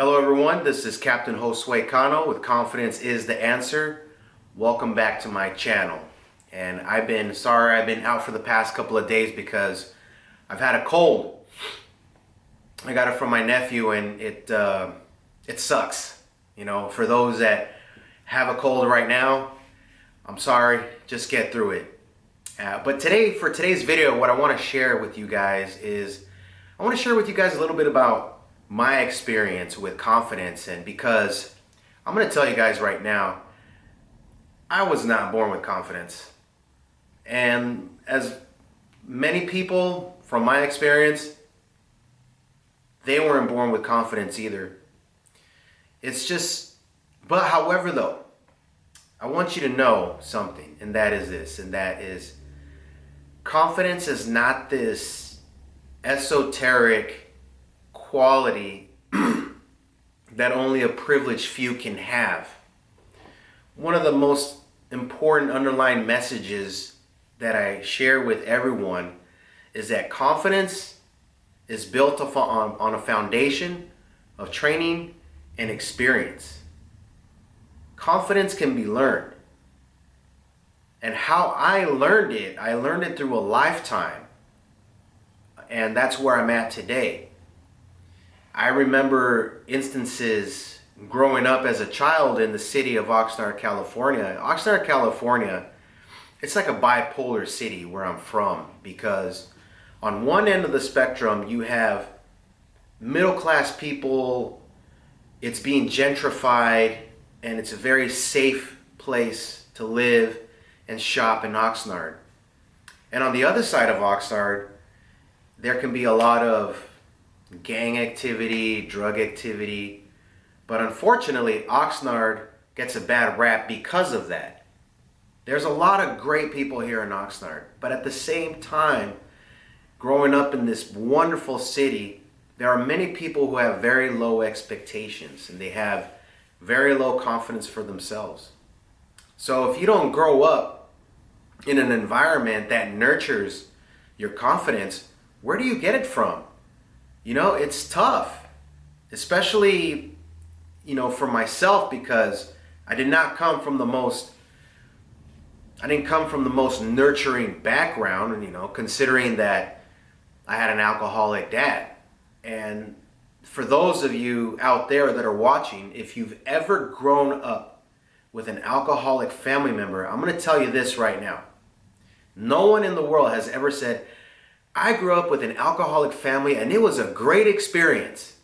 Hello everyone, this is Captain Josue Cano with Confidence is the Answer. Welcome back to my channel. And I've been out for the past couple of days because I've had a cold. I got it from my nephew and it sucks. You know, for those that have a cold right now, I'm sorry, just get through it. But for today's video, what I want to share with you guys is I want to share with you guys a little bit about my experience with confidence. And because I'm going to tell you guys right now, I was not born with confidence. And as many people from my experience, they weren't born with confidence either. It's just, but however though, I want you to know something, and that is this, and that is confidence is not this esoteric quality that only a privileged few can have. One of the most important underlying messages that I share with everyone is that confidence is built on a foundation of training and experience. Confidence can be learned. And how I learned it through a lifetime. And that's where I'm at today. I remember instances growing up as a child in the city of Oxnard, California. Oxnard, California, it's like a bipolar city where I'm from, because on one end of the spectrum you have middle-class people, it's being gentrified, and it's a very safe place to live and shop in Oxnard. And on the other side of Oxnard, there can be a lot of gang activity, drug activity, but unfortunately Oxnard gets a bad rap because of that. There's a lot of great people here in Oxnard, but at the same time, growing up in this wonderful city, there are many people who have very low expectations and they have very low confidence for themselves. So if you don't grow up in an environment that nurtures your confidence, where do you get it from? You know, it's tough, especially, you know, for myself, because I didn't come from the most nurturing background, and, you know, considering that I had an alcoholic dad. And for those of you out there that are watching, if you've ever grown up with an alcoholic family member, I'm going to tell you this right now. No one in the world has ever said, I grew up with an alcoholic family and it was a great experience.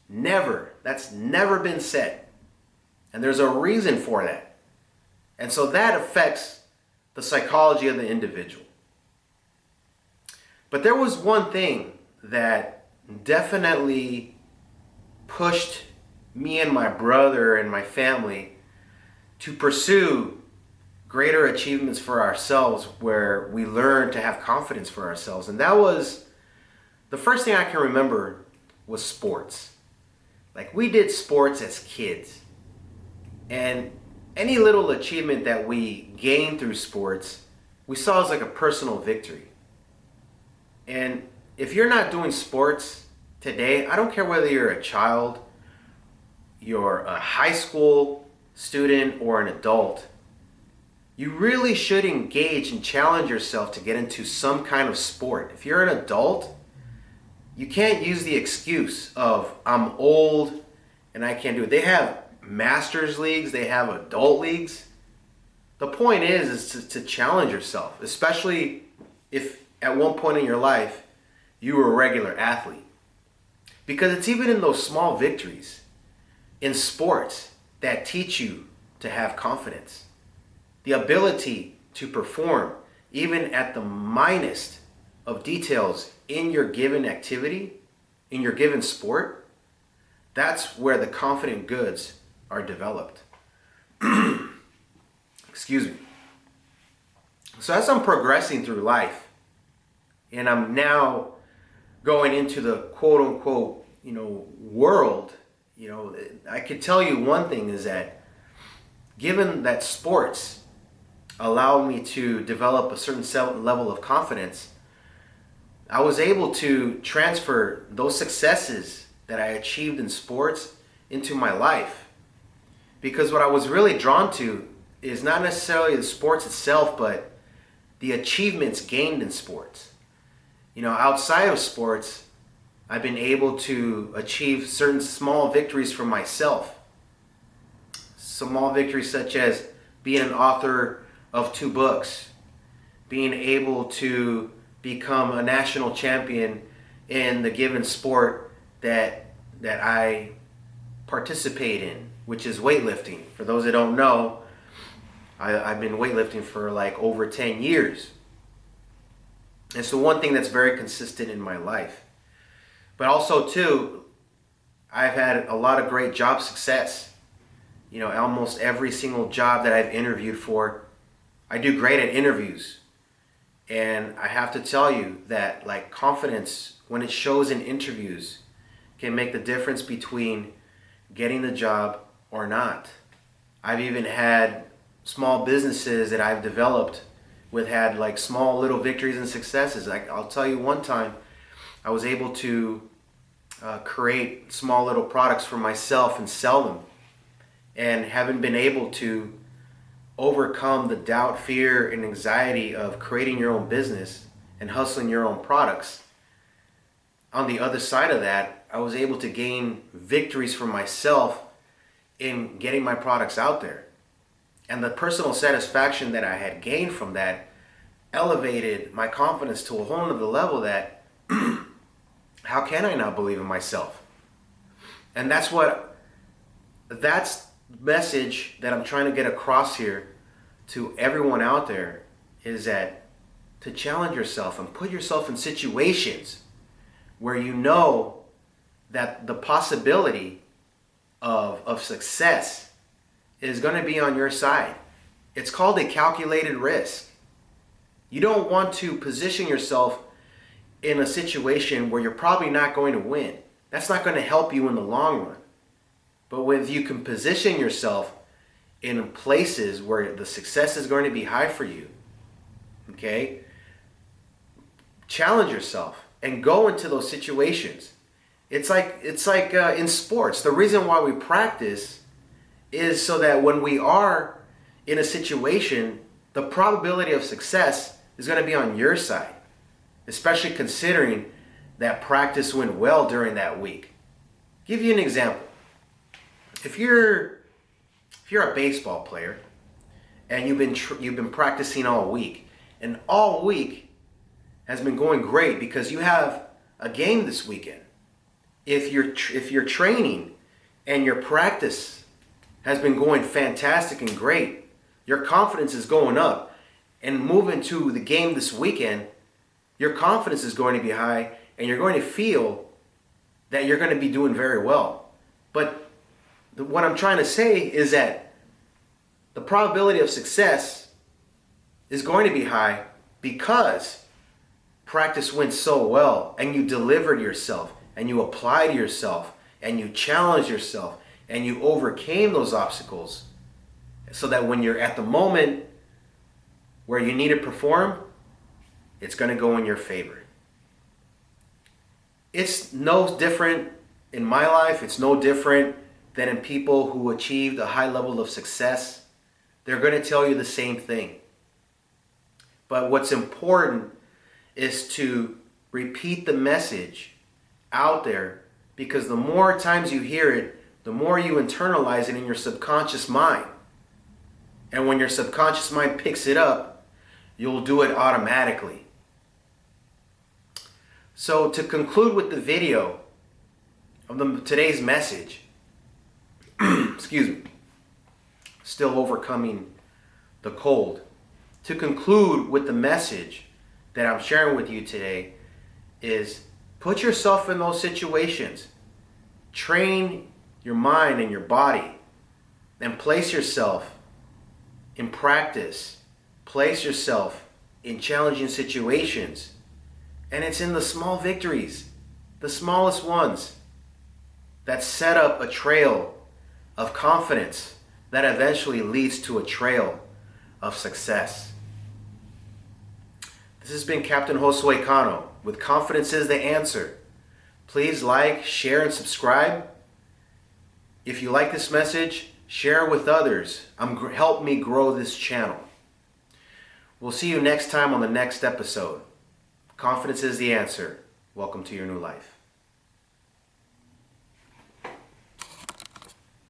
Never. That's never been said. And there's a reason for that. And so that affects the psychology of the individual. But there was one thing that definitely pushed me and my brother and my family to pursue greater achievements for ourselves, where we learn to have confidence for ourselves. And that was, the first thing I can remember was sports. Like, we did sports as kids. And any little achievement that we gained through sports, we saw as like a personal victory. And if you're not doing sports today, I don't care whether you're a child, you're a high school student, or an adult, you really should engage and challenge yourself to get into some kind of sport. If you're an adult, you can't use the excuse of, I'm old and I can't do it. They have masters leagues, they have adult leagues. The point is to challenge yourself, especially if at one point in your life you were a regular athlete. Because it's even in those small victories in sports that teach you to have confidence. The ability to perform even at the minutest of details in your given activity, in your given sport, that's where the confident goods are developed. Excuse me. So as I'm progressing through life, and I'm now going into the quote unquote, you know, world, you know, I could tell you one thing is that given that sports allowed me to develop a certain level of confidence, I was able to transfer those successes that I achieved in sports into my life. Because what I was really drawn to is not necessarily the sports itself, but the achievements gained in sports. You know, outside of sports, I've been able to achieve certain small victories for myself. Small victories such as being an author of 2 books, being able to become a national champion in the given sport that I participate in, which is weightlifting. For those that don't know, I've been weightlifting for like over 10 years. And so one thing that's very consistent in my life. But also too, I've had a lot of great job success. You know, almost every single job that I've interviewed for, I do great at interviews. And I have to tell you that like confidence, when it shows in interviews, can make the difference between getting the job or not. I've even had small businesses that I've developed had like small little victories and successes. Like I'll tell you, one time I was able to create small little products for myself and sell them, and haven't been able to overcome the doubt, fear, and anxiety of creating your own business and hustling your own products. On the other side of that, I was able to gain victories for myself in getting my products out there. And the personal satisfaction that I had gained from that elevated my confidence to a whole nother level that how can I not believe in myself? And that's message that I'm trying to get across here to everyone out there, is that to challenge yourself and put yourself in situations where you know that the possibility of success is going to be on your side. It's called a calculated risk. You don't want to position yourself in a situation where you're probably not going to win. That's not going to help you in the long run. But if you can position yourself in places where the success is going to be high for you, okay, challenge yourself and go into those situations. It's like in sports. The reason why we practice is so that when we are in a situation, the probability of success is going to be on your side, especially considering that practice went well during that week. Give you an example. If you're a baseball player and you've been practicing all week, and all week has been going great because you have a game this weekend. If you're training and your practice has been going fantastic and great, your confidence is going up, and moving to the game this weekend, your confidence is going to be high and you're going to feel that you're going to be doing very well. But what I'm trying to say is that the probability of success is going to be high because practice went so well and you delivered yourself and you applied yourself and you challenged yourself and you overcame those obstacles, so that when you're at the moment where you need to perform, it's going to go in your favor. It's no different in my life. It's no different than in people who achieved a high level of success. They're going to tell you the same thing. But what's important is to repeat the message out there, because the more times you hear it, the more you internalize it in your subconscious mind. And when your subconscious mind picks it up, you'll do it automatically. So to conclude with the video of today's message, excuse me, still overcoming the cold. To conclude with the message that I'm sharing with you today is put yourself in those situations. Train your mind and your body, and place yourself in practice. Place yourself in challenging situations. And it's in the small victories, the smallest ones, that set up a trail of confidence that eventually leads to a trail of success. This has been Captain Josue Cano with Confidence is the Answer. Please like, share, and subscribe. If you like this message, share it with others. Help me grow this channel. We'll see you next time on the next episode. Confidence is the answer. Welcome to your new life.